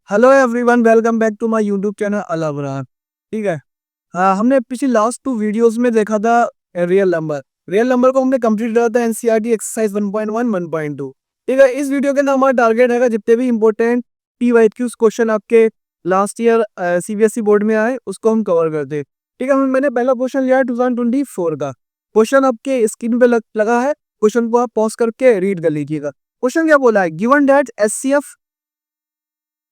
Hello everyone, welcome back to my YouTube channel अलावरान। ठीक है। हमने पिछली लास्ट 2 वीडियोस में देखा था रियल नंबर को हमने कंप्लीट करा था एनसीईआरटी एक्सरसाइज 1.1 1.2। ठीक है। इस वीडियो के अंदर हमारा टारगेट है जितने भी इंपॉर्टेंट पीवाईक्यूज क्वेश्चन आपके लास्ट ईयर सीबीएसई बोर्ड में आए उसको हम कवर करते। ठीक है। मैंने पहला क्वेश्चन लिया है 2024 का। क्वेश्चन आपके स्क्रीन पे लगा है। क्वेश्चन को आप पॉज करके रीड कर लीजिएगा। क्वेश्चन क्या बोला है, given that HCF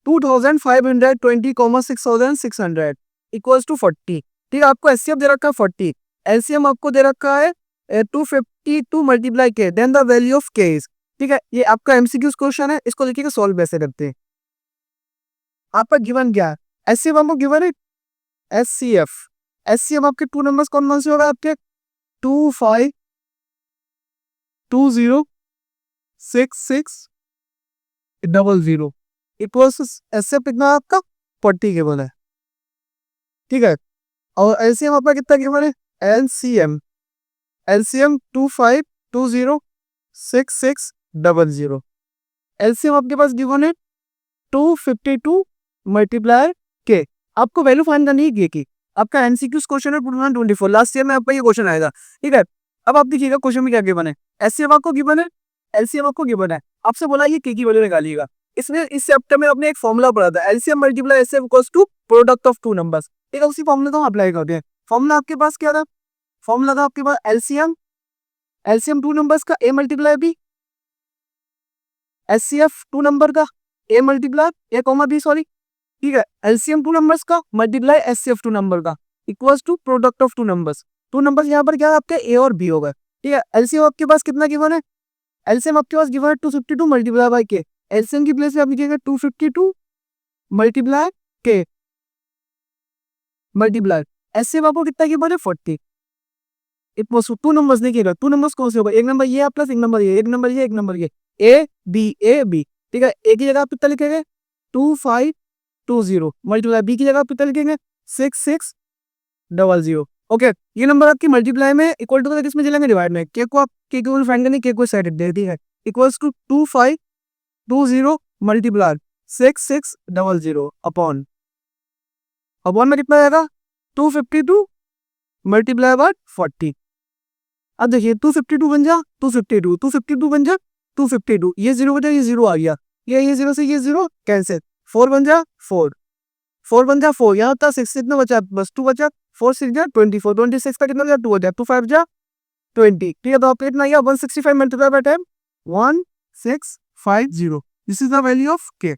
2520,600 equals to 40। ठीक है। आपको एचसीएफ दे रखा है 40, एलसीएम आपको दे रखा है 252 मल्टीप्लाई के, देन द वैल्यू ऑफ के इज। ठीक है। ये आपका एमसीक्यू क्वेश्चन है, इसको देखिएगा सॉल्व कैसे करते हैं। आपका गिवन क्या है, एचसीएफ आपको गिवन है एचसीएफ। एचसीएफ आपके टू नंबर्स कौन कौन से होगा आपके 25206600 इक्वल्स एचसीएफ कितना आपका 40 गिवन है। ठीक है। और एलसीएम आपका कितना गिवन है, एलसीएम 25206600। एलसीएम आपके पास गिवन है 252 मल्टीप्लायर के। आपको वैल्यू फाइंड करनी है के की। आपका एमसीक्यू क्वेश्चन है 2024, लास्ट ईयर में आपका ये क्वेश्चन आएगा। ठीक है। अब आप देखिएगा क्वेश्चन में क्या गिवन है, एलसीएम आपको गिवन है, एलसीएम आपको गिवन है, आपसे बोला ये के की वैल्यू निकालिएगा। इसमें इस चैप्टर में आपने एक फॉर्मूला पढ़ा था, LCM multiply HCF equals to product of two numbers. ठीक है। उसी फॉर्मूला को हम अप्लाई करते हैं। फॉर्मूला आपके पास क्या था, फॉर्मूला था आपके पास एलसीएम, एलसीएम टू नंबर्स का A multiply B, HCF two number का A multiply A comma B, sorry. ठीक है। एलसीएम टू नंबर्स का मल्टीप्लाई एचसीएफ टू नंबर का equals to product of two numbers. Two numbers यहाँ पर क्या है आपके ए और बी होगा। ठीक है। एलसीएम आपके पास कितना गिवन है, एलसीएम आपके पास गिवन है 252 मल्टीप्लाई बाय के। एलसीएम की प्लेस पे आप लिखिएगा 252 मल्टीप्लाई के मल्टीप्लाई एचसीएफ आपको कितना गिवन है 40। इक्वल्स टू टू नंबर्स लिखिएगा, टू नंबर्स कौन से होगा, एक नंबर ये प्लस एक नंबर ये, एक नंबर ये, एक नंबर ये, ए बी। ठीक है। ए की जगह आप कितना लिखेंगे 2520 मल्टीप्लाई बी की जगह आप कितना लिखेंगे 6600। ओके। ये नंबर आपकी मल्टीप्लाई में इक्वल टू किसमें चलेंगे, डिवाइड में। के को आप के को फाइंड करनी, के को साइड दे दी है। इक्वल्स टू 2520 मल्टीप्लाई 6600 अपॉन में कितना आएगा 252 मल्टीप्लाई बाय 40। अब देखिए 252 बन जा 252, 252 बन जा 252, ये जीरो बचा, ये जीरो आ गया, ये जीरो से ये जीरो कैंसिल, 4 बन जा 4, 4 बन जा 4, यहाँ था 6 कितना बचा, बस 2 बचा, 4 6 जा 24, 26 का कितना बचा 2 बचा, 2 5 जा 20। ठीक है। तो आपका कितना आया 165 multiply by 10 1650। This is the value of के।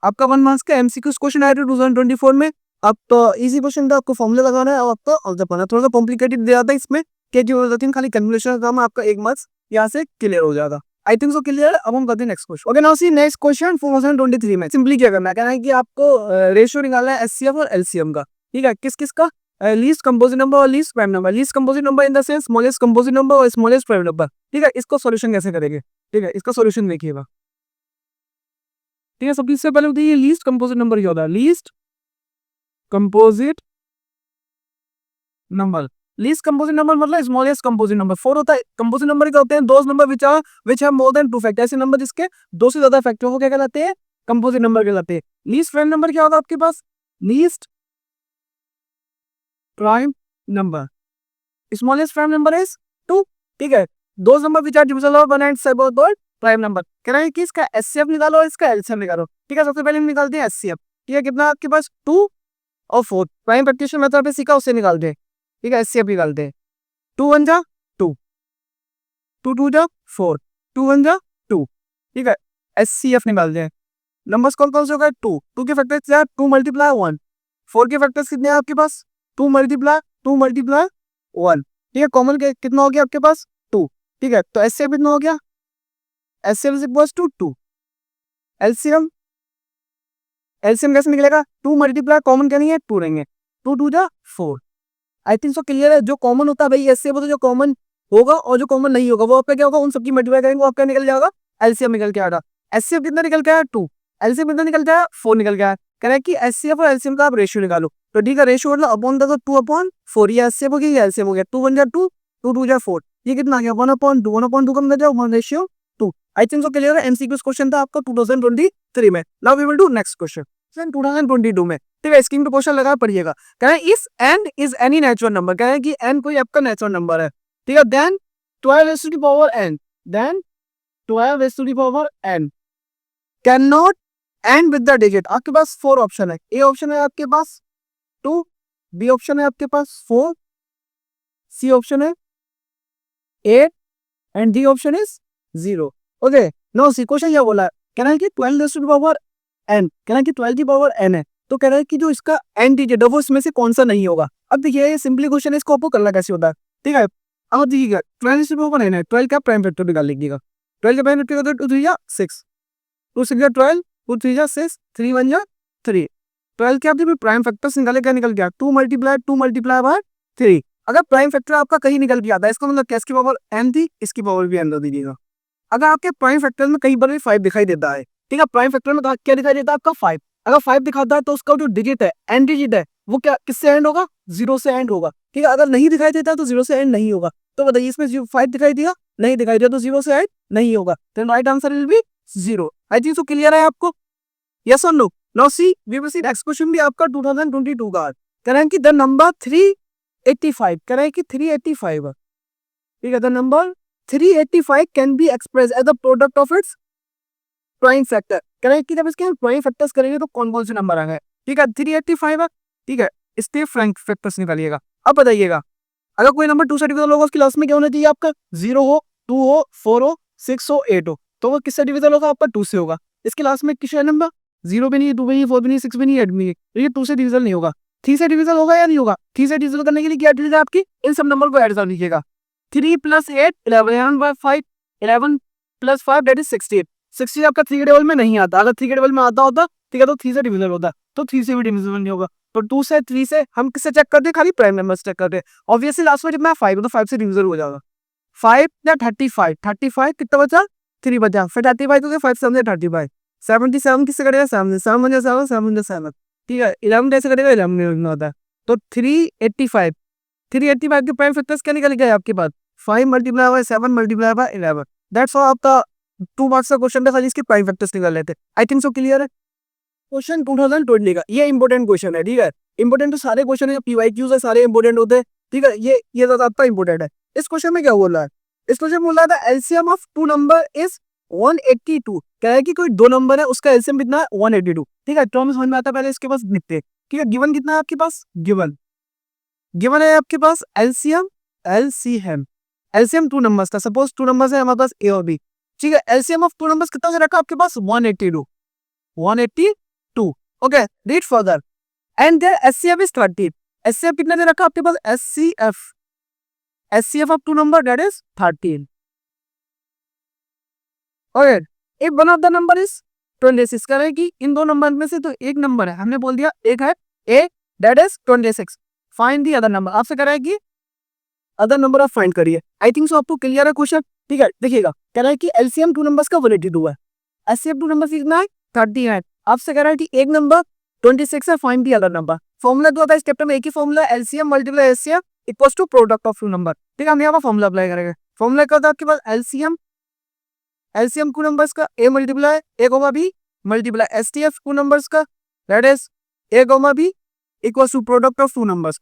आपका 1 मार्क्स का एमसीक्यू क्वेश्चन आया था 2024 में। आप तो इजी क्वेश्चन था, आपको फॉर्मूला लगाना है और आपका ऑल्टर पाना, थोड़ा सा कॉम्प्लिकेटेड दिया था इसमें के जो होता है खाली कैलकुलेशन का काम, आपका 1 मार्क्स यहाँ से क्लियर हो जाएगा। आई थिंक सो क्लियर है। अब हम करते हैं next question. Okay, now see next question 2023 में सिंपली क्या करना है, कहना है कि आपको रेशियो निकालना है एचसीएफ और एलसीएम का। ठीक है। किस किस का, लीस्ट कंपोजिट नंबर और least prime number. Least composite number in the sense smallest composite number और स्मॉलेस्ट प्राइम नंबर। ठीक है। इसको सॉल्यूशन कैसे करेंगे, ठीक है, इसका सॉल्यूशन देखिएगा। ठीक है। सबसे पहले बताइए लीस्ट कंपोजिट नंबर क्या होता है, least composite number. Least composite number मतलब स्मॉलेस्ट कंपोजिट नंबर। 4 होता है कंपोजिट नंबर क्या होते हैं, those number which have more than 2 factor. ऐसे नंबर जिसके 2 से ज्यादा फैक्टर हो क्या कहलाते हैं, कंपोजिट नंबर कहलाते हैं। लीस्ट प्राइम नंबर क्या होगा आपके पास, least prime number, smallest prime number is 2। ठीक है। Those number which are divisible by 1 and सब प्राइम नंबर। कह रहा है कि इसका एचसीएफ निकालो और इसका एलसीएम निकालो। ठीक है। सबसे पहले हम निकालते हैं एचसीएफ। ठीक है। कितना आपके पास 2 और 4 प्राइम प्रैक्टिशन मेथड पे सीखा, उससे निकालते हैं। ठीक है। एचसीएफ निकालते हैं। 2 1 जा 2, 2 2 जा 4, 2 1 जा 2। ठीक है। एचसीएफ निकालते हैं। नंबर्स कौन कौन से हो गए 2, 2 के फैक्टर्स क्या है 2 मल्टीप्लाई 1, 4 के फैक्टर्स कितने हैं आपके पास 2 मल्टीप्लाई 1। ठीक है। कॉमन कितना हो गया आपके पास 2। ठीक है। तो एचसीएफ कितना हो गया, HCF is equals to 2। LCM कैसे निकलेगा 2 मल्टीप्लाई कॉमन क्या नहीं है 2 रहेंगे, 2 2 जा 4। आई थिंक सो क्लियर है। जो कॉमन होता है भाई एचसीएफ होता है, जो कॉमन होगा और जो कॉमन नहीं होगा वो आपका क्या होगा, उन सबकी मल्टीप्लाई करेंगे, वो आपका निकल जाएगा एलसीएम निकल के आएगा। एचसीएफ कितना निकल के आया 2, एलसीएम कितना निकल के आया 4 निकल के आया। कह रहा है कि एचसीएफ और एलसीएम का आप रेशियो निकालो। तो ठीक है। रेशियो मतलब अपॉन था तो 2/4, ये एचसीएफ हो गया, ये एलसीएम हो गया। 2 1 जा 2, 2 2 जा 4, ये कितना आ गया 1/2, 1/2 कम कर जाओ 1 ratio 2। I think so clear है। एमसीक्यूज क्वेश्चन था आपका 2023 में। Now we will do next question 2022 में। ठीक है, स्क्रीन पे क्वेश्चन लगा पढ़िएगा। कह रहे हैं इस n is any natural number, कह रहे हैं कि n कोई आपका नेचुरल नंबर है। ठीक है, then 12 raised to the power n, then 12 raised to the power n can not end with the digit. आपके पास 4 ऑप्शन है। ए ऑप्शन है आपके पास 2, बी ऑप्शन है आपके पास 4, सी ऑप्शन है 8 and D option is 0। Okay, no C question क्या बोला है, कहना है कि 12 raised to the power n, कहना है कि 12 की पावर n है, तो कह रहा है कि जो इसका n डिजिट है वो इसमें से कौन सा नहीं होगा। अब देखिए ये सिंपली क्वेश्चन है, इसको आपको करना कैसे होता है। ठीक है, अब देखिएगा 12 raised to the power n है, 12 का प्राइम फैक्टर निकाल लीजिएगा। 12 का प्राइम फैक्टर होता है 2 3 जा 6, 2 6 जा 12, 2 3 जा 6, 3 1 जा 3। 12 के आप जब प्राइम फैक्टर्स निकाले, क्या निकल गया 2 मल्टीप्लाई बाय 3। अगर प्राइम फैक्टर आपका कहीं निकल गया था, इसका मतलब क्या, इसकी पावर n थी, इसकी पावर भी n दे दीजिएगा। अगर आपके प्राइम फैक्टर में कहीं पर भी 5 दिखाई देता है, ठीक है, प्राइम फैक्टर में क्या दिखाई देता है आपका 5, अगर 5 दिखाता है तो उसका जो डिजिट है n डिजिट है वो क्या किससे एंड होगा, 0 से एंड होगा। ठीक है, अगर नहीं दिखाई देता तो 0 से एंड नहीं होगा। तो बताइए इसमें 5 दिखाई दिया, नहीं दिखाई दिया तो 0 से एंड नहीं होगा। तो right answer will be 0। I think so clear है आपको, यस और no. Now see we will see next question भी आपका 2022 का। कह रहे हैं कि द नंबर 385, कह रहे हैं कि 385 है। ठीक है, the number 385 can be express as the product of its prime factor. कह रहे हैं कि जब इसके हम प्राइम फैक्टर्स करेंगे तो कौन कौन से नंबर आएंगे। ठीक है, 385 है। ठीक है, इसके प्राइम फैक्टर्स निकालिएगा। अब बताइएगा अगर कोई नंबर 2 से डिविजल होगा उसकी लास्ट में क्या होना चाहिए आपका, 0 हो, 2 हो, 4 हो, 6 हो, 8 हो, तो वो किससे डिविजल होगा आपका 2 से होगा। इसके लास्ट में किस नंबर 0 भी नहीं, 2 भी नहीं, 4 भी नहीं, 6 भी नहीं, 8 भी नहीं, तो ये 2 से डिविजल नहीं होगा। 3 से डिविजल होगा या नहीं होगा। 3 से डिविजल करने के लिए क्या डिजिट है आपकी, इन सब नंबर को ऐड कर लीजिएगा। 3 + 8 11 by 5, 11 + 5 दैट इज 16। 16 आपका 3 के टेबल में नहीं आता, अगर 3 के टेबल में आता होता ठीक है तो 3 से डिविजल होता, तो 3 से भी डिविजल नहीं होगा। तो 2 से 3 से हम किससे चेक करते हैं, खाली प्राइम नंबर चेक करते हैं। ऑब्वियसली लास्ट में जब मैं 5 तो 5 से डिविजल हो जाएगा। 5 या 35, 35 कितना बचा, 3 बचा, फिर 35 तो 5 7 35, 77 किससे करेगा, 7 7 1 7 7 7। ठीक है, 11 कैसे करेगा, 11 नहीं होता। तो 385 के प्राइम फैक्टर्स क्या निकल गए आपके पास, 5 multiply by 7 multiply by 11। That's all आपका 2 मार्क्स का क्वेश्चन था, खाली इसके प्राइम फैक्टर्स निकाल लेते। आई थिंक सो क्लियर है। क्वेश्चन 2020 का ये इंपॉर्टेंट क्वेश्चन है। ठीक है, इंपॉर्टेंट तो सारे क्वेश्चन है, पीवाईक्यूज है, सारे इंपॉर्टेंट होते हैं। ठीक है, ये ज्यादा आपका इंपॉर्टेंट है। इस क्वेश्चन में क्या बोल रहा है, इस क्वेश्चन में बोल रहा था एलसीएम ऑफ 2 नंबर इज 182। कह रहा है कि कोई 2 नंबर है उसका एलसीएम कितना है 182। ठीक है, तो हमें समझ में आता है, पहले इसके पास लिखते हैं। ठीक है, गिवन कितना है आपके पास, गिवन है आपके पास एलसीएम 2 नंबर्स का। सपोज 2 नंबर्स है हमारे पास ए और बी। ठीक है, एलसीएम ऑफ 2 नंबर्स कितना रखा आपके पास 182। Okay, read further and their HCF is 30। HCF कितना दे रखा आपके पास, HCF of 2 number that is 13। Okay, if one of the number is 26, कह रहे हैं कि इन 2 नंबर में से तो एक नंबर है, हमने बोल दिया एक है A that is 26, find the other number. आपसे कह रहा है कि अदर नंबर आप फाइंड करिए। आई थिंक सो आपको क्लियर है क्वेश्चन। ठीक है, देखिएगा कह रहा है कि एलसीएम 2 नंबर्स का 182 है, एचसीएफ 2 नंबर कितना है 30 है। आपसे कह रहा है कि एक नंबर 26 है, find the other number. Formula जो होता है इस चैप्टर में एक ही formula, LCM multiply HCF equals to product of 2 number. ठीक है, हम यहाँ पर फॉर्मूला अप्लाई करेंगे। फॉर्मूला क्या होता है आपके पास, एलसीएम 2 नंबर्स का A multiply A comma B multiply HCF 2 numbers का that is A comma B equals to product of 2 numbers.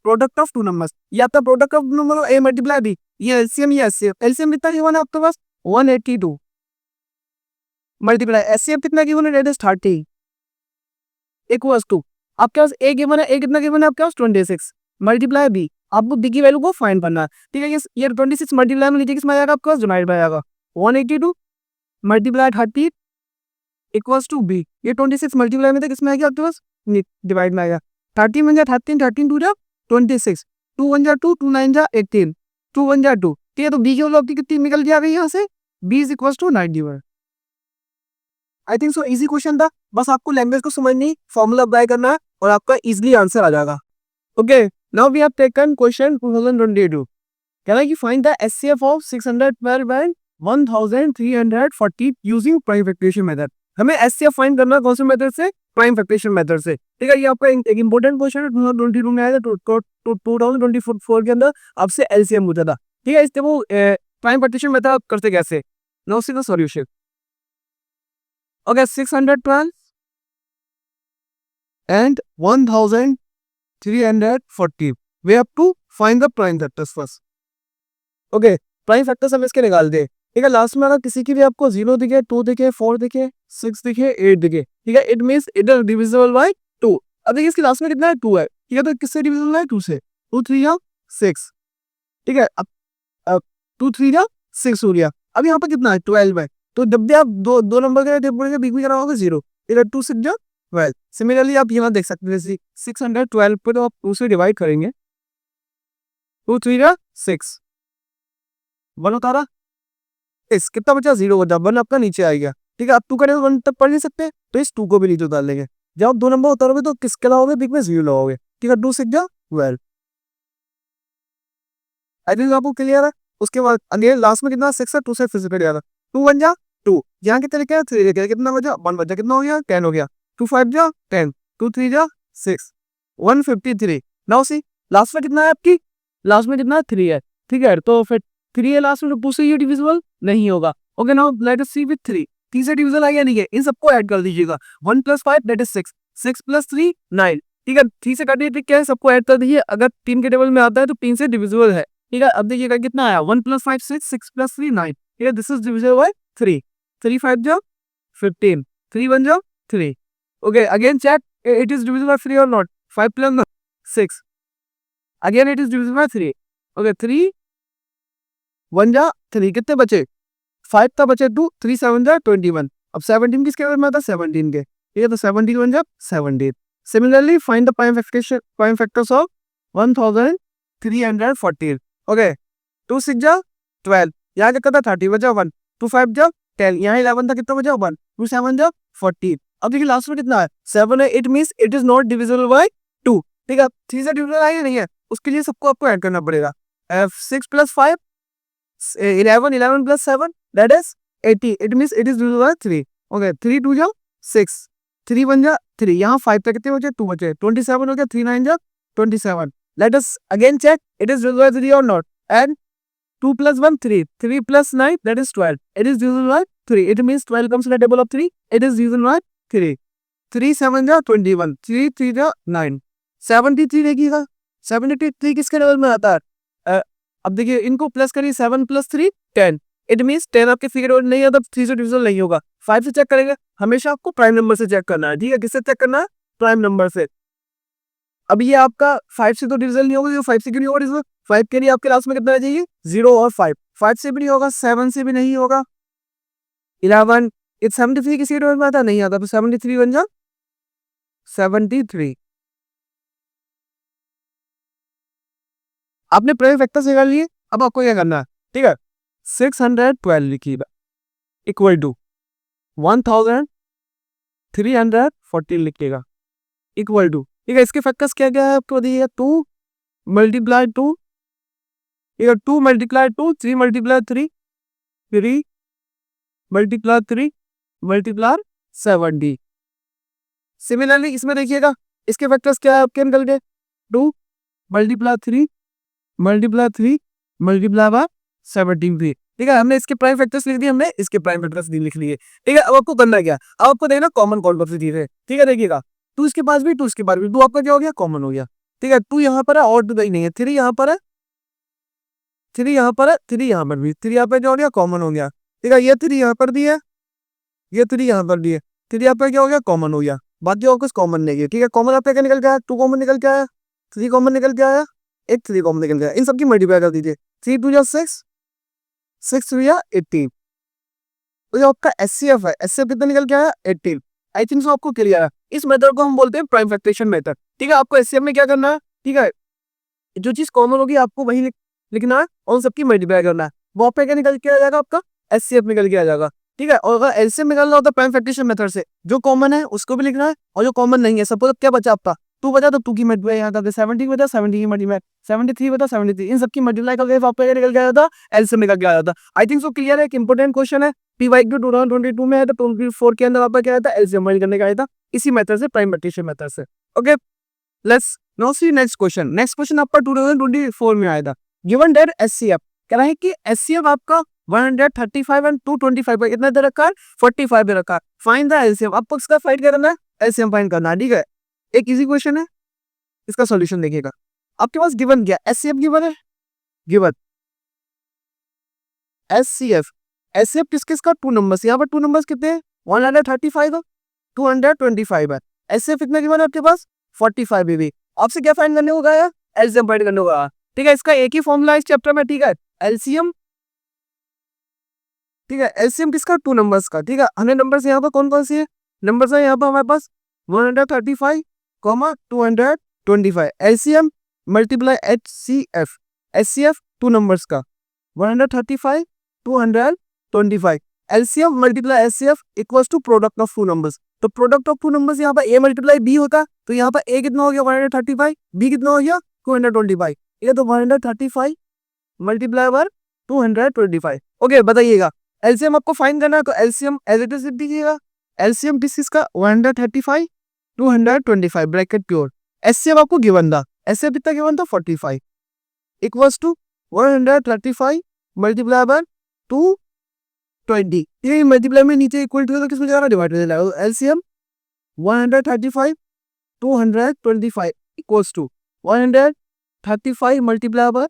ये आपका product of number A multiply B, ये एलसीएम ये एचसीएफ। एलसीएम कितना गिवन है आपके पास 182 मल्टीप्लाई एचसीएफ कितना गिवन है दैट इज 30 इक्वल्स टू आपके पास ए गिवन है, ए कितना गिवन है आपके पास 26 मल्टीप्लाई बी, आपको बी की वैल्यू को फाइंड करना है। ठीक है, ये 26 मल्टीप्लाई में लीजिए किसमें आएगा आपके पास, डिवाइड बाय आएगा 182 मल्टीप्लाई 30 इक्वल्स टू बी। ये 26 मल्टीप्लाई में था किसमें आएगा आपके पास, डिवाइड में आएगा। 30 में जा 13, 13 2 जा 26, 2 1 जा 2, 2 9 जा 18, 2 1 जा 2। ठीक है, तो बी की वैल्यू आपकी कितनी निकल जाएगी यहाँ से, B is equals to 91। I think so easy question था, बस आपको लैंग्वेज को समझनी, फॉर्मूला अप्लाई करना है और आपका इजीली आंसर आ जाएगा। Okay, now we have taken question 2022। कह रहा है कि find the HCF of 612 and 1340 using prime factorization method. हमें एचसीएफ फाइंड करना है कौन से मेथड से, प्राइम फैक्टराइजेशन मेथड से। ठीक है, ये आपका एक इंपॉर्टेंट क्वेश्चन है, 2022 में आया था, 2024 के अंदर आपसे एलसीएम पूछा था। ठीक है, इससे वो प्राइम फैक्टराइजेशन मेथड करते कैसे। Now see the solution. Okay, 612 and 1340. We have to find the prime factors first. Okay, prime factors हम इसके निकाल दे। ठीक है, लास्ट में अगर किसी की भी आपको 0 दिखे, 2 दिखे, 4 दिखे, 6 दिखे, 8 दिखे, ठीक है, it means it is divisible bye 2। अब देखिए इसके लास्ट में कितना है, 2 है। ठीक है, तो किससे डिविजिबल है, 2 से। 2 3 या 6। ठीक है, अब 2 3 या 6 हो गया। अब यहाँ पर कितना है, 12 है। तो जब भी आप दो नंबर के बोलेंगे, बीच में क्या होगा, 0। इधर 2 6 जा 12। सिमिलरली आप यहाँ देख सकते हैं, 612 पे तो आप 2 से डिवाइड करेंगे, 2 3 या 6, 1 होता रहा, इस कितना बचा, 0 बचा, 1 आपका नीचे आएगा। ठीक है, आप 2 करेंगे 1 तक पढ़ नहीं सकते, तो इस 2 को भी नीचे उतार लेंगे। जब आप 2 नंबर उतारोगे तो किसके लगाओगे, बिग में 0 लगाओगे। ठीक है, 2 6 जा 12। आई थिंक आपको क्लियर है। उसके बाद अगेन लास्ट में कितना, 6 है, 2 से फिर से कट 2 1 जा 2, यहाँ कितने लिखे 3 लिखे, कितना बचा 1 बचा, कितना हो गया 10 हो गया। 2 5 जा 10, 2 3 जा 6, 153। नाउ सी लास्ट में कितना है आपकी, लास्ट में कितना 3 है। ठीक है, तो फिर 3 है लास्ट में, तो 2 से ये डिविजिबल नहीं होगा। Okay, now let us see with 3। 3 से डिविजिबल आया नहीं है, इन सबको ऐड कर दीजिएगा। 1 + 5 दैट इज 6, 6 + 3 9। ठीक है, 3 से काटिए, क्या है, सबको ऐड कर दीजिए। अगर 3 के टेबल में आता है तो 3 से डिविजिबल है। ठीक है, अब देखिएगा कितना आया, 1 + 5 6, 6 + 3 9। ठीक है, दिस इज डिविजिबल बाय 3। 3 5 जा 15, 3 1 जा 3। Okay, again check it is divisible by 3 और not. 5 + 6, again it is divisible by 3। Okay, 3 1 जा 3, कितने बचे 5 था, बचे 2, 3 7 जा 21। अब 17 किसके बारे में आता है, 17 के। ठीक है, तो 17 1 जा 17। Similarly find the prime factors of 1314। Okay, 2 6 जा 12, यहाँ क्या था 30 बचा 1, 2 5 जा 10, यहाँ 11 था, कितना बचा 1, 2 7 जा 14। अब देखिए लास्ट में कितना है, 7 है, it means it is not divisible by 2। ठीक है, 3 से डिविजिबल है या नहीं है, उसके लिए सबको आपको ऐड करना पड़ेगा। 6 + 5 11, 11 + 7 that is 80, it means it is divisible by 3। okay, 3 2 जा 6, 3 1 जा 3, यहाँ 5 पे कितने बचे, 2 बचे, 27 हो गया, 3 9 जा 27। let us again check it is divisible by 3 or not, and 2 + 1 3, 3 + 9 that is 12, it is divisible by 3, it means 12 comes in the table of 3, it is divisible by 3। 3 7 जा 21, 3 3 जा 9, 73 देखिएगा, 73 किसके टेबल में आता है। अब देखिए इनको प्लस करिए, 7 + 3 10, इट मींस 10 आपके फिगर और नहीं है, तब 3 से डिविजिबल नहीं होगा। 5 से चेक करेंगे, हमेशा आपको प्राइम नंबर से चेक करना है। ठीक है, किससे चेक करना है, प्राइम नंबर से। अब ये आपका 5 से तो डिविजिबल नहीं होगा, 5 से क्यों नहीं होगा डिविजिबल, 5 के लिए आपके लास्ट में कितना चाहिए, 0 और 5, 5 से भी नहीं होगा, 7 से भी नहीं होगा, 11, इट 73 किसी टेबल में आता नहीं आता, तो 73 बन जा 73। आपने प्राइम फैक्टर से निकाल लिए, अब आपको क्या करना है। ठीक है, 612 लिखिएगा इक्वल टू 1314 लिखिएगा इक्वल टू। ठीक है, इसके फैक्टर्स क्या क्या है आपको दिए, 2 × 2, 2 × 2, 3 × 3, 3 × 3 × 70। सिमिलरली इसमें देखिएगा, इसके फैक्टर्स क्या है आपके निकल गए, 2 × 3 × 3 × 17। ठीक है, हमने इसके प्राइम फैक्टर्स लिख दिए, हमने इसके प्राइम फैक्टर्स नहीं लिख लिए। ठीक है, अब आपको करना क्या, अब आपको देखना कॉमन कौन कौन सी चीज है। ठीक है, देखिएगा 2 इसके पास भी, 2 इसके पास भी, 2 आपका क्या हो गया, कॉमन हो गया। ठीक है, 2 यहाँ पर है और 2 नहीं है, 3 यहाँ पर है, 3 यहाँ पर है, 3 यहाँ पर भी, 3 यहाँ पर क्या हो गया, कॉमन हो गया। ठीक है, ये 3 यहाँ पर भी है, ये 3 यहाँ पर भी है, 3 यहाँ पर क्या हो गया, कॉमन हो गया, बाकी और कुछ कॉमन नहीं है। ठीक है, कॉमन आपका क्या निकल के आया, 2 कॉमन निकल के आया, 3 कॉमन निकल के आया, एक 3 कॉमन निकल गया, इन सबकी मल्टीप्लाई कर दीजिए, 3 2 जा 6, 6 3 जा 18। तो जो आपका एचसीएफ है, एचसीएफ कितना निकल के आया, 18। आई थिंक सो आपको क्लियर है। इस मेथड को हम बोलते हैं प्राइम फैक्टरेशन मेथड। ठीक है, आपको एचसीएफ में क्या करना है, ठीक है, जो चीज कॉमन होगी आपको वही लिखना है और सबकी मल्टीप्लाई करना है, वो पे क्या निकल के आ जाएगा, आपका एचसीएफ निकल के आ जाएगा। ठीक है, और अगर एलसीएम निकालना होता है प्राइम फैक्टरेशन मेथड से, जो कॉमन है उसको भी लिखना है और जो कॉमन नहीं है, सपोज क्या बचा आपका 2 बचा, तो 2 की मल्टीप्लाई यहाँ करते, 17 बचा 17 की मल्टीप्लाई, 73 बचा 73, इन सबकी मल्टीप्लाई करके आपका निकल के आया था, एलसीएम निकल के आया था। आई थिंक सो क्लियर है, एक इंपॉर्टेंट क्वेश्चन है, पीवाईक्यू 2022 में है, तो 24 के अंदर आपका क्या आया था, एलसीएम करने का आया था, इसी मेथड से, प्राइम फैक्टरेशन मेथड से। Okay, let's now see next question. Next question आपका 2024 में आया था, गिवन दैट एचसीएफ, कह रहा है कि एचसीएफ आपका 135 एंड 225 पर कितना दे रखा है, 45 दे रखा है। फाइंड द एलसीएम, आपको इसका फाइंड करना है, एलसीएम फाइंड करना है, ठीक है। एक इजी क्वेश्चन है, इसका सॉल्यूशन देखिएगा। आपके पास गिवन क्या, एचसीएफ गिवन है, गिवन एचसीएफ। एचसीएफ किस किसका, 2 नंबर्स, यहाँ पर 2 नंबर्स कितने हैं, 135 है, 225 है। एचसीएफ कितना गिवन है आपके पास, 45 भी। आपसे क्या फाइंड करने होगा यार, एलसीएम फाइंड करने होगा, ठीक है। इसका एक ही फॉर्मूला इस चैप्टर में, ठीक है, एलसीएम, ठीक है। एलसीएम किसका, 2 नंबर्स का, ठीक है। हमें नंबर्स यहाँ पर कौन कौन सी है, नंबर्स है यहाँ पर हमारे पास 135, 225। LCM multiply HCF, HCF 2 numbers का 135, 225। LCM multiply HCF equals to product of 2 numbers. तो प्रोडक्ट ऑफ 2 नंबर्स यहाँ पर ए मल्टीप्लाई बी होता, तो यहाँ पर ए कितना हो गया 135, बी कितना हो गया 225। ये तो 135 मल्टीप्लाई बार 225। ओके, बताइएगा एलसीएम आपको फाइंड करना है, तो एलसीएम एज इट इज दीजिएगा। एलसीएम किस का 135, 225 ब्रैकेट प्योर। एचसीएफ आपको गिवन था, एचसीएफ कितना गिवन था 45 इक्वल्स टू 135 मल्टीप्लाई बार 220। ये मल्टीप्लाई में नीचे इक्वल टू, तो किसमें जाना, डिवाइड हो जाएगा। एलसीएम 135, 225 इक्वल्स टू 135 मल्टीप्लाई बार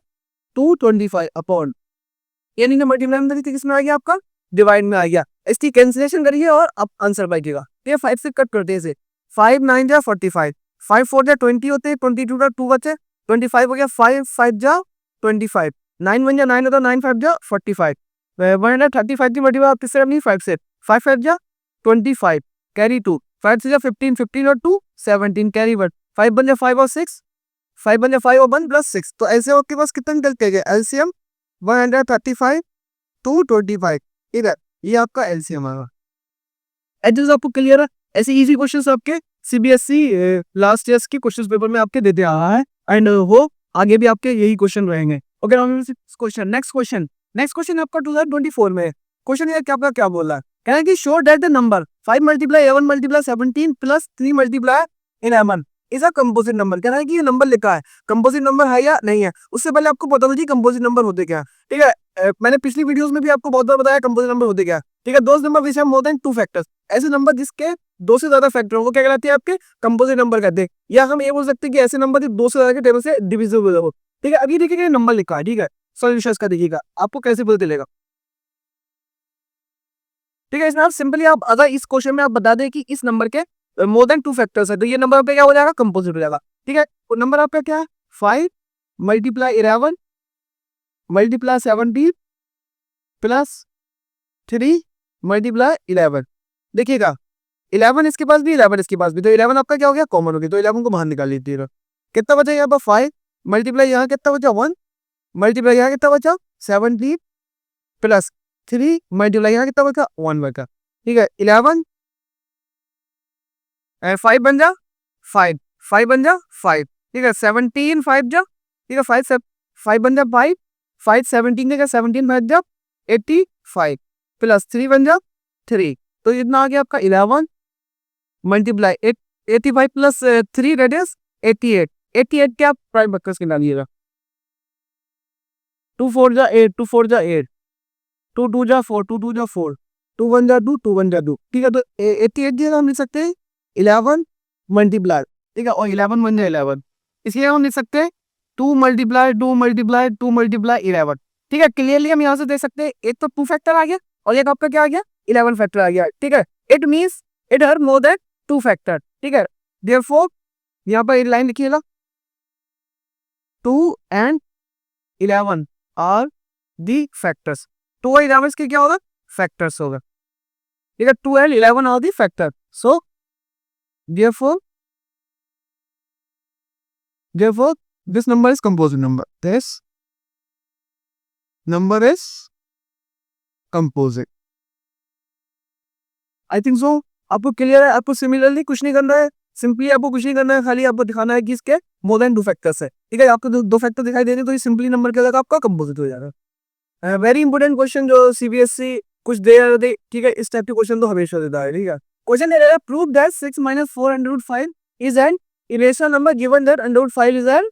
225 अपॉन, यानी कि मल्टीप्लाई में किसमें आ गया आपका, डिवाइड में आ गया। इसकी कैंसिलेशन करिए और आप आंसर पाइएगा। ये 5 से कट करते हैं इसे, 5 9 जा 45, 5 4 जा 20 होते हैं, 22 का 2 बचे, 25 हो गया, 5 5 जा 25, 9 1 जा 9 होता, 9 5 जा 45। 135 की मल्टीप्लाई आप किससे करनी, 5 से, 5 5 जा 25 कैरी 2, 5 से जा 15, 15 और 2 17 कैरी 1, 5 बन जा 5 और 6, 5 बन जा 5 और 1 प्लस 6। तो ऐसे आपके पास कितना निकल के गया, एलसीएम 135, 225, इधर ये आपका एलसीएम आएगा। एडजस्ट आपको क्लियर है। ऐसे इजी क्वेश्चंस आपके सीबीएसई लास्ट ईयर्स के क्वेश्चंस पेपर में आपके देते आ रहा है, एंड वो आगे भी आपके यही क्वेश्चन रहेंगे। ओके, क्वेश्चन नेक्स्ट क्वेश्चन आपका 2024 में क्वेश्चन ये क्या बोल रहा है, कहना कि show that the number 5 multiply 11 multiply 17 plus 3 multiply 11 is a composite number. कहना है कि ये नंबर लिखा है, कंपोजिट नंबर है या नहीं है। उससे पहले आपको पता होना चाहिए कंपोजिट नंबर होते क्या, ठीक है। मैंने पिछली वीडियोस में भी आपको बहुत बार बताया कंपोजिट नंबर होते क्या, ठीक है। Those number which have more than 2 factors, ऐसे नंबर जिसके 2 से ज्यादा फैक्टर हो, वो क्या कहलाते हैं, आपके कंपोजिट नंबर कहते हैं। या हम ये बोल सकते हैं कि ऐसे नंबर जो 2 से ज्यादा के टेबल से डिविजिबल हो, ठीक है। अभी देखिए नंबर लिखा है, ठीक है, सॉल्यूशन का देखिएगा, आपको कैसे पता चलेगा, ठीक है। इसमें आप सिंपली आप अगर इस क्वेश्चन में आप बता दें कि इस नंबर के मोर देन 2 फैक्टर्स है, तो ये नंबर पे क्या हो जाएगा, कंपोजिट हो जाएगा, ठीक है। तो नंबर आपका क्या है, 5 मल्टीप्लाई 11 मल्टीप्लाई 17 प्लस 3 मल्टीप्लाई 11। देखिएगा 11 इसके पास भी, 11 इसके पास भी, तो 11 आपका क्या हो गया, कॉमन हो गया, तो 11 को बाहर निकाल लीजिएगा। कितना बचा यहाँ पर 5 मल्टीप्लाई यहाँ कितना बचा 1 मल्टीप्लाई यहाँ कितना बचा 17 प्लस 3 मल्टीप्लाई यहाँ कितना बचा 1 बचा, ठीक है। 11 5 बन जा 5, 5 बन जा 5, ठीक है। 17 5 जा, ठीक है, 5 बन जा 5, 5 17 का 17 बन जा 85 प्लस 3 बन जा 3, तो इतना आ गया आपका 11 मल्टीप्लाई 85 प्लस 3 दैट इज 88। 88 क्या प्राइम फैक्टर्स के डालिएगा, 2 4 जा 8, 2 4 जा 8, 2 2 जा 4, 2 2 जा 4, 2 1 जा 2, 2 1 जा 2, ठीक है। तो 88 जगह हम लिख सकते हैं 11 मल्टीप्लाई, ठीक है, और 11 बन जाए 11, इसलिए हम लिख सकते हैं 2 मल्टीप्लाई 2 मल्टीप्लाई 2 मल्टीप्लाई 11, ठीक है। क्लियरली हम यहाँ से देख सकते हैं एक तो 2 फैक्टर आ गया और एक आपका क्या आ गया 11 फैक्टर आ गया, ठीक है। It means it have more than 2 factor, ठीक है। देयरफॉर यहाँ पर एक लाइन लिखिएगा, 2 and 11 आर दी फैक्टर्स। 2 और 11 के क्या होगा, फैक्टर्स होगा, ठीक है। 2 and 11 are the factor, so therefore this number is composite number, this number is composite, I think so। आपको क्लियर है, आपको सिमिलरली कुछ नहीं करना है, सिंपली आपको कुछ नहीं करना है, खाली आपको दिखाना है कि इसके मोर देन 2 फैक्टर्स है, ठीक है। आपको 2 फैक्टर दिखाई दे रहे हैं, तो ये सिंपली नंबर क्या होगा, आपका कंपोजिट हो जाएगा। वेरी इंपॉर्टेंट क्वेश्चन जो सीबीएसई कुछ दे, ठीक है, इस टाइप के क्वेश्चन तो हमेशा देता है, ठीक है। क्वेश्चन दे रहा है, prove that 6 - 4 √5 is an irrational number given that √5 is an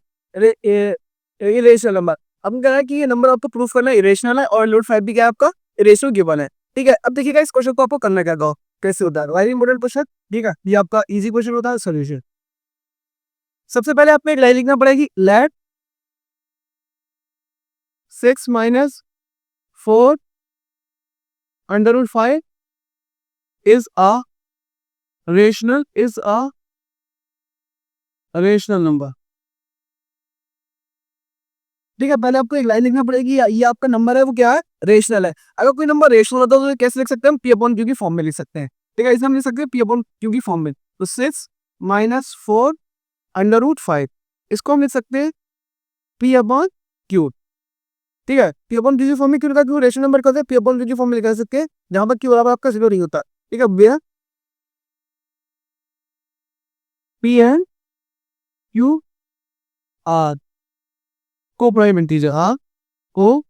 irrational number. अब कह रहा है कि ये नंबर आपको प्रूफ करना है इरेशनल है और रूट 5 भी क्या है आपका इरेशनल गिवन है। ठीक है, अब देखिएगा इस क्वेश्चन को आपको करना क्या होगा, कैसे होता है, वेरी इंपॉर्टेंट क्वेश्चन। ठीक है, ये आपका इजी क्वेश्चन होता है। सोल्यूशन सबसे पहले आपको एक लाइन लिखना पड़ेगी, let 6 minus 4 under root 5 is a rational number. ठीक है, पहले आपको एक लाइन लिखना पड़ेगी, ये आपका नंबर है वो क्या है, रेशनल है। अगर कोई नंबर रेशनल होता है तो कैसे लिख सकते हैं हम, पी अपॉन क्यू की फॉर्म में लिख सकते हैं। ठीक है, इसे हम लिख सकते हैं पी अपॉन क्यू की फॉर्म में। तो 6 माइनस 4 अंडर रूट 5 इसको हम लिख सकते हैं पी अपॉन क्यू। ठीक है, पी अपॉन क्यू की फॉर्म में क्यों लिखा, क्यों रेशनल नंबर कहते हैं, पी अपॉन क्यू की फॉर्म में लिखा सकते हैं जहां पर क्यू बराबर आपका 0 नहीं होता। ठीक है भैया, पी एंड क्यू आर को प्राइम इंटीजर, हाँ को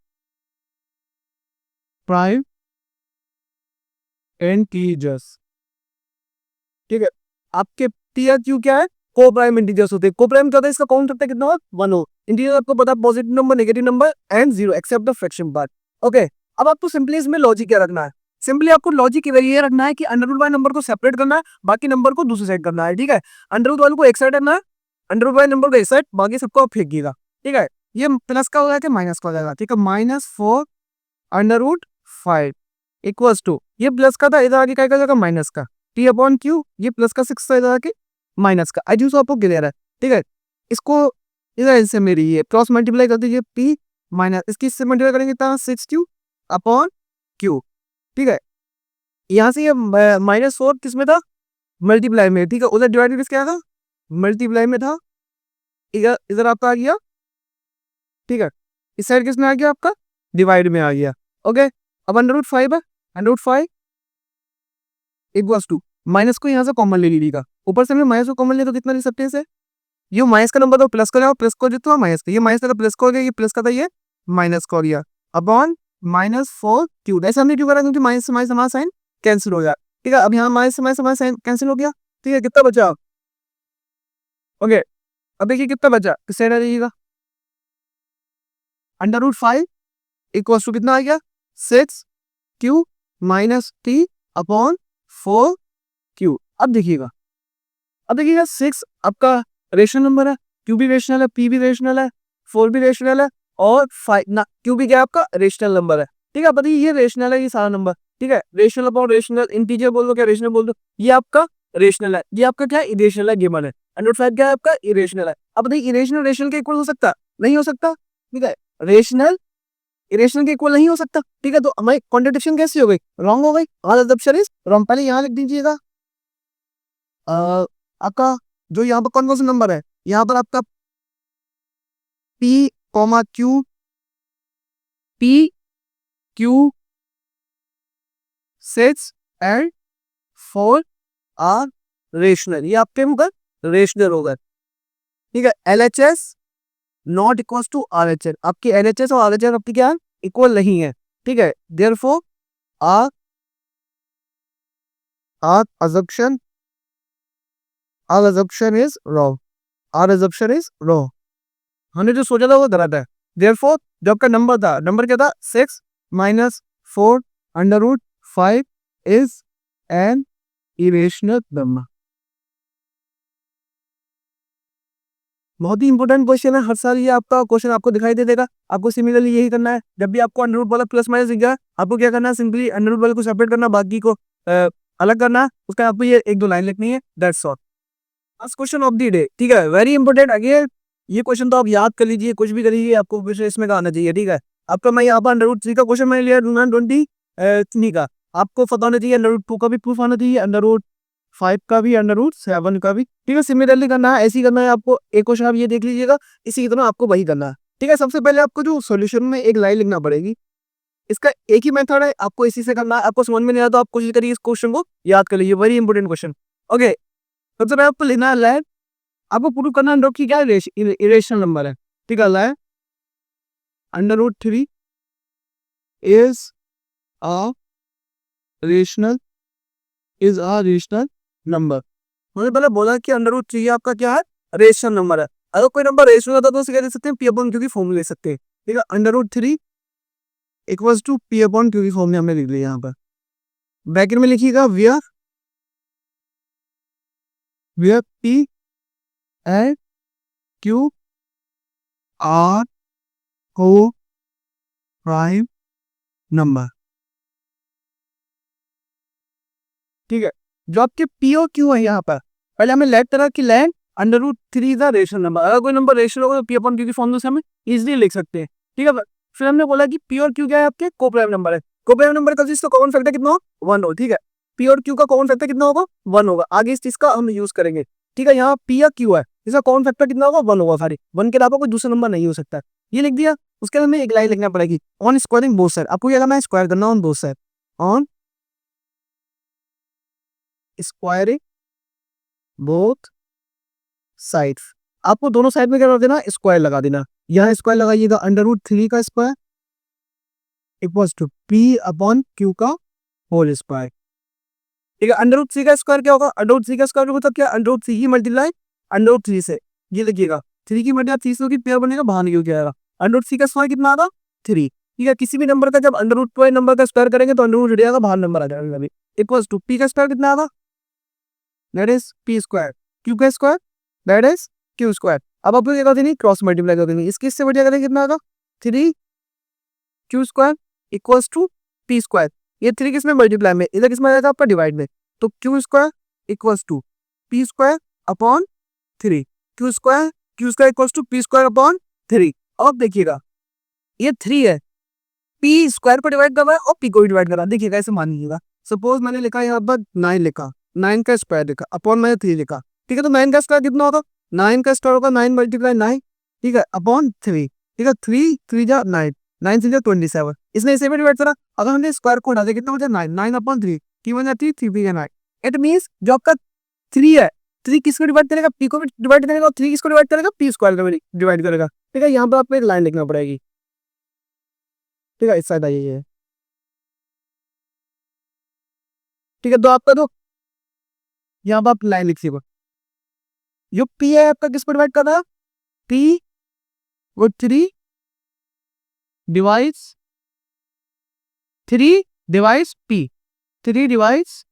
प्राइम इंटीजर्स। ठीक है, आपके टी और क्यू क्या है, को प्राइम इंटीजर्स होते हैं। को प्राइम क्या होता है, इसका काउंट करते कितना हो, 1 हो। इंटीजर आपको पता है positive number, negative number and 0 except the fraction part. Okay, अब आपको सिंपली इसमें लॉजिक क्या रखना है, सिंपली आपको लॉजिक ये रखना है कि अंडर रूट बाय नंबर को सेपरेट करना है, बाकी नंबर को दूसरी साइड करना है। ठीक है, अंडर रूट वाले को एक साइड रखना है, अंडर रूट बाय नंबर को एक साइड, बाकी सबको आप फेंकिएगा। ठीक है, ये प्लस का हो जाएगा माइनस का हो जाएगा। ठीक है, -4 अंडर रूट 5 इक्वल्स टू, ये प्लस का था, इधर आगे क्या जाएगा माइनस का, टी अपॉन क्यू, ये प्लस का 6 था, इधर आके माइनस का। आई सो आपको क्लियर है। ठीक है, इसको इधर से मेरी ये क्रॉस मल्टीप्लाई कर दीजिए, पी माइनस इसकी इससे मल्टीप्लाई करेंगे तो 6q अपॉन क्यू। ठीक है, यहाँ से ये -4 किस में था, मल्टीप्लाई में। ठीक है, उधर डिवाइडेड क्या था, मल्टीप्लाई में था, इधर इधर आपका आ गया। ठीक है, इस साइड किस में आ गया आपका, डिवाइड में आ गया। ओके, अब अंडर रूट 5 है, under root 5 equals to, minus को यहाँ से कॉमन ले लीजिएगा, ऊपर से हमने माइनस को कॉमन ले तो कितना ले सकते हैं इसे, ये माइनस का नंबर तो प्लस का जाओ, प्लस को जितना माइनस का, ये माइनस का प्लस का हो गया, ये प्लस का था, ये माइनस का हो गया अपॉन -4 क्यू। ऐसे हमने क्यों करा, क्योंकि माइनस से माइनस हमारा साइन कैंसिल हो गया। ठीक है, अब यहाँ माइनस से माइनस हमारा साइन कैंसिल हो गया। ठीक है, कितना बचा, ओके, अब देखिए कितना बचा, किस साइड आ जाइएगा, अंडर रूट 5 इक्वल टू कितना आ गया, 6q minus T upon 4q। अब देखिएगा, अब देखिएगा 6 आपका रेशनल नंबर है, q भी रेशनल है, p भी रेशनल है, 4 भी रेशनल है और 5 ना, q भी क्या आपका रेशनल नंबर है। ठीक है, बताइए ये रेशनल है ये सारा नंबर। ठीक है, रेशनल अपॉन रेशनल, इंटीजर बोल दो क्या रेशनल बोल दो, ये आपका रेशनल है, ये आपका क्या इरेशनल है, गिवन है। अंडर 5 क्या है आपका इरेशनल है। अब बताइए इरेशनल रेशनल के इक्वल हो सकता, नहीं हो सकता। ठीक है, रेशनल इरेशनल के इक्वल नहीं हो सकता। ठीक है, तो हमारी कॉन्ट्रडिक्शन कैसी हो गई, रॉन्ग हो गई, ऑल इज रॉन्ग। पहले यहाँ लिख दीजिएगा आपका जो यहाँ पर कौन सा नंबर है, यहाँ पर आपका p q, p q 6 and 4 are rational, ये आपके मुकर रेशनल होगा। ठीक है, LHS not equal to RHS, आपकी LHS और RHS आपकी क्या इक्वल नहीं है। ठीक है, therefore our assumption is wrong, assumption is wrong. हमने जो सोचा था वो गलत है। देयरफॉर जो आपका नंबर था, नंबर क्या था, 6 minus 4 under root 5 is an irrational number. बहुत ही इंपॉर्टेंट क्वेश्चन है, हर साल ये आपका क्वेश्चन आपको दिखाई दे देगा। आपको सिमिलरली यही करना है, जब भी आपको अंडर रूट वाला प्लस माइनस दिख जाए, आपको क्या करना है, सिंपली अंडर रूट वाले को सेपरेट करना, बाकी को अलग करना है, उसका आपको ये 1-2 लाइन लिखनी है, that's all. First question of the day. ठीक है, वेरी इंपॉर्टेंट अगेन, ये क्वेश्चन तो आप याद कर लीजिए, कुछ भी करिए आपको विषय इसमें का आना चाहिए। ठीक है, आपका मैं यहाँ पर अंडर रूट 3 का क्वेश्चन मैंने लिया 2023 का, आपको पता होना चाहिए अंडर रूट 2 का भी प्रूफ आना चाहिए, अंडर रूट 5 का भी, अंडर रूट 7 का भी। ठीक है, सिमिलरली करना है, ऐसे ही करना है आपको। एक क्वेश्चन आप ये देख लीजिएगा, इसी की तरह आपको वही करना है। ठीक है, सबसे पहले आपको जो सोल्यूशन में एक लाइन लिखना पड़ेगी, इसका एक ही मेथड है, आपको इसी से करना है। आपको समझ में नहीं आया तो आप कोशिश करिए इस क्वेश्चन को याद कर लीजिए, वेरी इंपॉर्टेंट क्वेश्चन। ओके, सबसे पहले आपको लिखना है लाइन, आपको प्रूव करना है अंडर रूट की क्या इरेशनल नंबर है। ठीक है, line under root 3 is a rational number. मैंने पहले बोला कि अंडर रूट 3 आपका क्या है, रेशनल नंबर है। अगर कोई नंबर रेशनल होता तो उसे क्या दे सकते हैं, पी अपॉन क्यू की फॉर्मूला ले सकते हैं। ठीक है, √3 equals to P upon Q की फॉर्म में हमने लिख लिया यहाँ पर। ब्रैकेट में लिखिएगा where P and Q are coprime number. ठीक है, जो आपके पी और क्यू है यहाँ पर, पहले हमें लेट तरह की land √3 is the rational number. अगर कोई नंबर रेशनल होगा तो पी अपॉन क्यू की फॉर्म से हमें इजीली लिख सकते हैं। ठीक है, फिर हमने बोला कि पी और क्यू क्या है, आपके को प्राइम नंबर है। को प्राइम नंबर का जिसका कॉमन फैक्टर कितना हो, 1 हो। ठीक है, पी और क्यू का कॉमन फैक्टर कितना होगा, 1 होगा। आगे इस चीज का हम यूज करेंगे। ठीक है, यहाँ पी या क्यू है, इसका कॉमन फैक्टर कितना होगा, 1 होगा। सारी 1 के अलावा कोई दूसरा नंबर नहीं हो सकता। ये लिख दिया। उसके बाद हमें एक लाइन लिखना पड़ेगी, ऑन स्क्वायरिंग बोथ साइड। आपको क्या करना है, स्क्वायर करना on both side, on squaring both sides. आपको दोनों साइड में क्या कर देना, स्क्वायर लगा देना। यहाँ स्क्वायर लगाइएगा, √3 का square equals to P upon Q का होल स्क्वायर। ठीक है, √3 का स्क्वायर क्या होगा, √3 का स्क्वायर मतलब क्या, √3 ही मल्टीप्लाई √3 से। ये लिखिएगा 3 की मल्टीप्लाई 3 से होगी, पेयर बनेगा, बाहर निकल के आएगा। √3 का स्क्वायर कितना आएगा, 3। ठीक है, किसी भी नंबर का जब √2 नंबर का स्क्वायर करेंगे तो √ हट जाएगा, बाहर नंबर आ जाएगा। इक्वल्स टू पी का स्क्वायर कितना आएगा, that is P square, Q का square that is Q square. अब आपको क्या कर देनी, क्रॉस मल्टीप्लाई कर देनी। इसके इससे बढ़िया करेंगे, कितना आएगा, 3 Q square equals to P square. ये 3 किसमें मल्टीप्लाई में, इधर किसमें आएगा आपका डिवाइड में। तो Q square equals to P square upon 3। Q square equals to P square upon 3। अब देखिएगा ये 3 है, पी स्क्वायर को डिवाइड कर रहा है और पी को भी डिवाइड कर रहा है। देखिएगा ऐसे मान लीजिएगा, सपोज मैंने लिखा यहाँ पर 9 लिखा, 9 का स्क्वायर लिखा अपॉन मैंने 3 लिखा। ठीक है, तो 9 का स्क्वायर कितना होगा, 9 का स्क्वायर होगा 9 मल्टीप्लाई 9। ठीक है, अपॉन 3। ठीक है, 3 3 जा 9, 9 3 जा 27। इसने इसे भी डिवाइड करा। अगर हमने स्क्वायर को हटा दिया कितना हो जाए, 9, 9 अपॉन 3, की बन जाती है 3 3 9। इट मीन्स जो आपका 3 है, 3 किसको डिवाइड करेगा, पी को भी डिवाइड करेगा, और 3 किसको डिवाइड करेगा, पी स्क्वायर को भी डिवाइड करेगा। ठीक है, यहाँ पर आपको एक लाइन लिखना पड़ेगी। ठीक है, इस साइड आइए। ठीक है, तो आपका तो यहाँ पर आप लाइन लिखिएगा, जो पी है आपका किसको डिवाइड कर रहा है, पी वो 3 divides 3 divides P, 3 divides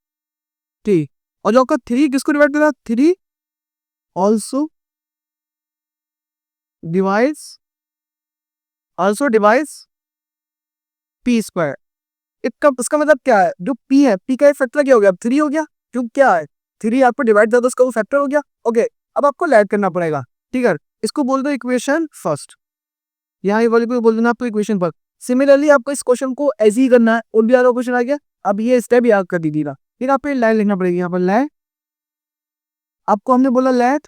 T. और जो आपका 3 किसको डिवाइड कर रहा है, 3 ऑल्सो डिवाइड्स पी स्क्वायर। इसका मतलब क्या है, जो पी है, पी का एक फैक्टर क्या हो गया, 3 हो गया। क्यों, क्या है 3 आपको डिवाइड कर दो, उसका वो फैक्टर हो गया। ओके, अब आपको ऐड करना पड़ेगा। ठीक है, इसको बोल दो इक्वेशन फर्स्ट, यहाँ ये वाली को बोल देना आपको इक्वेशन फर्स्ट। सिमिलरली आपको इस क्वेश्चन को ऐसे ही करना है, और भी ज्यादा क्वेश्चन आ गया। अब ये स्टेप याद कर दीजिएगा। फिर आपको लाइन लिखना पड़ेगी, यहाँ पर लाइन, आपको हमने बोला लेट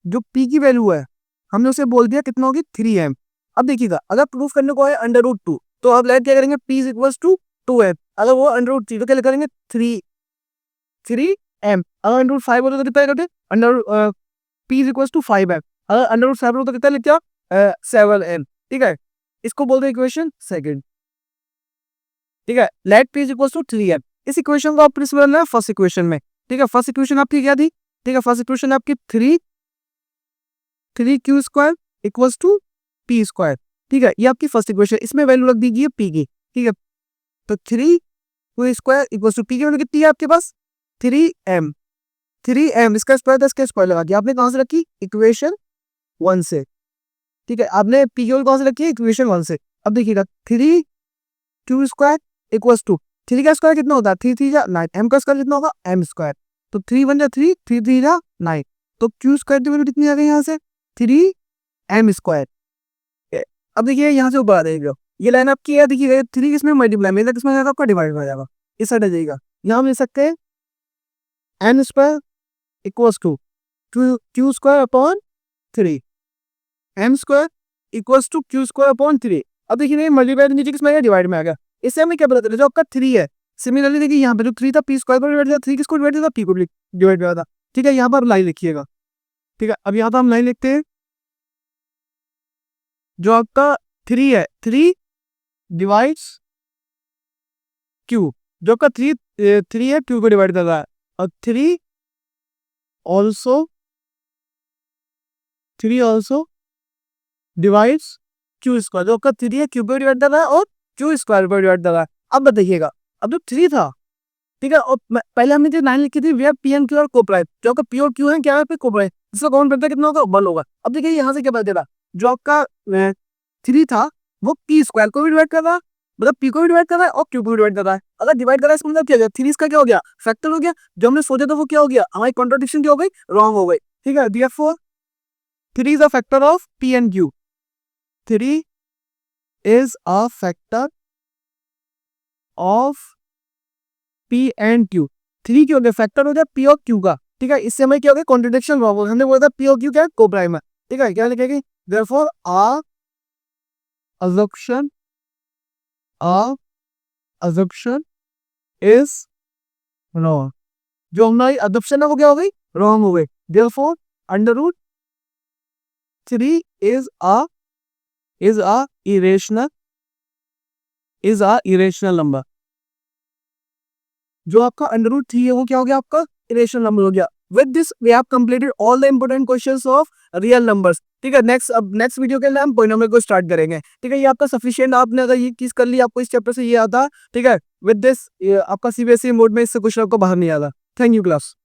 जो पी की वैल्यू है हमने उसे बोल दिया कितना होगी, 3m। अब देखिएगा, अगर प्रूफ करने को है √2, तो आप लेट क्या करेंगे, p इक्वल्स टू 2m। अगर वो √3 तो क्या करेंगे, 3m। अगर √5 होता तो कितना करते, p इक्वल्स टू 5m। अगर √7 होता तो कितना लिखते आप, 7m। ठीक है, इसको बोलते हैं इक्वेशन सेकंड। ठीक है, late p equals to 3m। इस इक्वेशन को आप प्लेस करना है फर्स्ट इक्वेशन में। ठीक है, फर्स्ट इक्वेशन आपकी क्या थी, ठीक है, फर्स्ट इक्वेशन आपकी 3 Q square equals to P square. ठीक है, ये आपकी फर्स्ट इक्वेशन, इसमें वैल्यू रख दीजिए पी की। ठीक है, तो 3 Q square equals to P की वैल्यू कितनी है आपके पास, 3m। 3m इसका स्क्वायर 10 का स्क्वायर लगा दिया आपने, कहां से रखी, इक्वेशन 1 से। ठीक है, आपने पी की वैल्यू कहां से रखी है, इक्वेशन 1 से। अब देखिएगा 3 क्यू स्क्वायर इक्वल्स टू 3 का स्क्वायर कितना होता है, 3 3 जा 9, m का स्क्वायर कितना होगा, m स्क्वायर। तो 3 1 जा 3, 3 3 जा 9। तो क्यू स्क्वायर की वैल्यू कितनी आ गई यहाँ से, 3m स्क्वायर। अब देखिए यहाँ से ऊपर आ जाएगा, ये लाइन आपकी है। देखिए 3 किसमें मल्टीप्लाई में, किसमें जाएगा आपका, डिवाइड हो जाएगा, इस साइड आ जाएगा। यहाँ हम लिख सकते हैं m square equals to Q square upon 3, m square equals to Q square upon 3। अब देखिए मल्टीप्लाई नीचे किसमें आ गया, डिवाइड में आ गया। इससे हमें क्या पता चला, जो आपका 3 है, सिमिलरली देखिए यहाँ पे जो 3 था पी स्क्वायर पर डिवाइड था, 3 किसको डिवाइड था, पी को डिवाइड किया था। ठीक है, यहाँ पर लाइन लिखिएगा। ठीक है, अब यहाँ पर हम लाइन लिखते हैं, जो आपका 3 है, 3 डिवाइड्स क्यू। जो आपका 3 है, क्यू को डिवाइड कर रहा है, और 3 ऑल्सो डिवाइड्स क्यू स्क्वायर, जो आपका 3 है क्यू पे डिवाइड कर रहा है और क्यू स्क्वायर पे डिवाइड कर रहा है। अब बताइएगा, अब जो 3 था, ठीक है, और पहले हमने जो 9 लिखी थी वे पी एंड क्यू और कोप्राइम, जो आपका पी और क्यू है क्या है पे कोप्राइम, इसका कॉमन फैक्टर कितना होगा 1 होगा। अब देखिए यहाँ से क्या पता चला, जो आपका 3 था वो पी स्क्वायर को भी डिवाइड कर रहा है, मतलब पी को भी डिवाइड कर रहा है और क्यू को भी डिवाइड कर रहा है। अगर डिवाइड कर रहा है इसका मतलब क्या हो गया, 3 इसका क्या हो गया, फैक्टर हो गया। जो हमने सोचा था वो क्या हो गया, हमारी कॉन्ट्रडिक्शन क्या हो गई, रॉन्ग हो गई। ठीक है, therefore 3 is a factor of p and q, 3 is a factor of p and q, 3 क्या हो गया, फैक्टर हो गया p और q का। ठीक है, इससे हमें क्या हो गया, कॉन्ट्रडिक्शन रॉन्ग हो गया। हमने बोला था p और q क्या है, कोप्राइम है। ठीक है, क्या लिखेंगे, therefore our assumption is wrong, जो हमारी assumption है वो क्या हो गई, रॉन्ग हो गई। therefore under root 3 is a irrational number, जो आपका अंडर रूट 3 है वो क्या हो गया, आपका इरेशनल नंबर हो गया। With this we have completed all the important questions of real numbers. ठीक है, नेक्स्ट वीडियो के लिए हम पॉलिनोमियल को स्टार्ट करेंगे। ठीक है, ये आपका सफिशिएंट, आपने अगर ये चीज कर ली, आपको इस चैप्टर से ये आता। ठीक है, विद दिस आपका सीबीएसई मोड में इससे क्वेश्चन आपको बाहर नहीं आता। Thank you class.